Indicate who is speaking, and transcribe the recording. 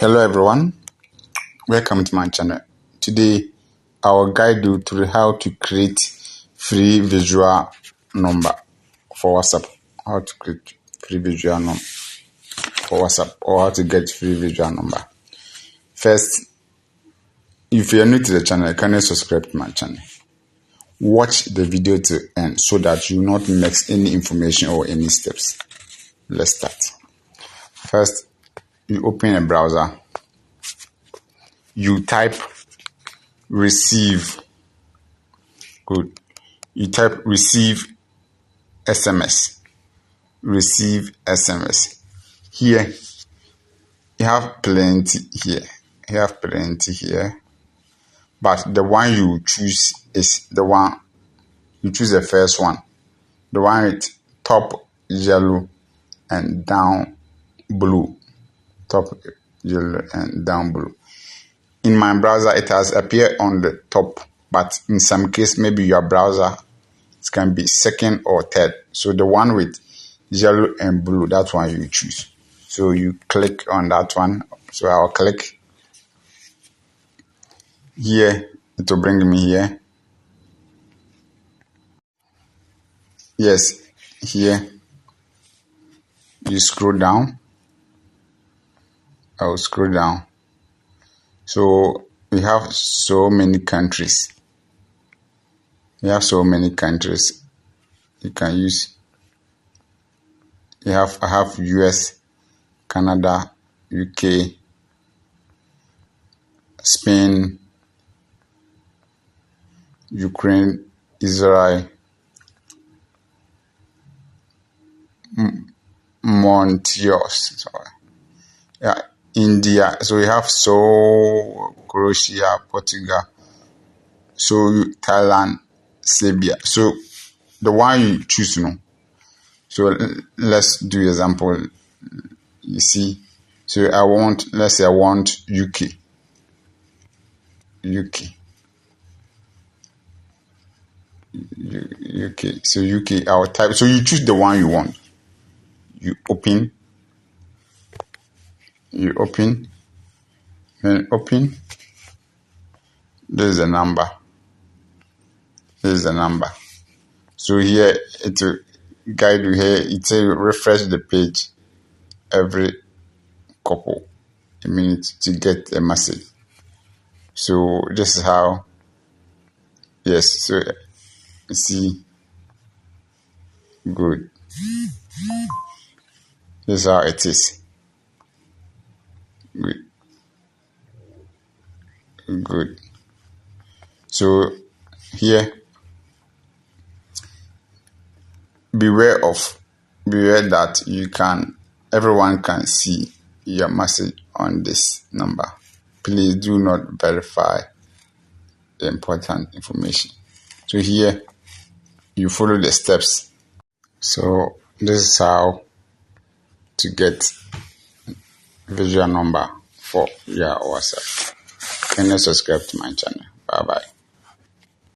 Speaker 1: Hello everyone, welcome to my channel. Today I will guide you through how to create free visual number for WhatsApp. How to create free visual number for WhatsApp, or how to get free visual number. First, if you are new to the channel, kindly subscribe to my channel. Watch the video to end so that you will not miss any information or any steps. Let's start. First, you open a browser. You type receive. Good. You type receive SMS. Receive SMS. Here, you have plenty here. You have plenty here. But the one you choose is the one, you choose the first one. The one with top yellow and down blue. Top yellow and down blue. In my browser, it has appeared on the top, but in some case, maybe your browser, it can be second or third. So the one with yellow and blue, that one you choose. So you click on that one. So I'll click here. It will bring me here. Yes, here. You scroll down. I'll scroll down. So we have so many countries. We have so many countries you can use. I have US, Canada, UK, Spain, Ukraine, Israel, Montios, India. So we have Croatia, Portugal, so Thailand, Serbia. So the one you choose, So let's do example. You see, so let's say I want UK. So UK, I'll type. So you choose the one you want. You open. Then open. This is the number. So here it will guide you here. It will refresh the page every couple a minute to get a message. So this is how. Yes. So you see. Good. This is how it is. Good. So here, beware that everyone can see your message on this number. Please do not verify the important information. So here, you follow the steps. So this is how to get visual number for your WhatsApp. Can you subscribe to my channel? Bye bye.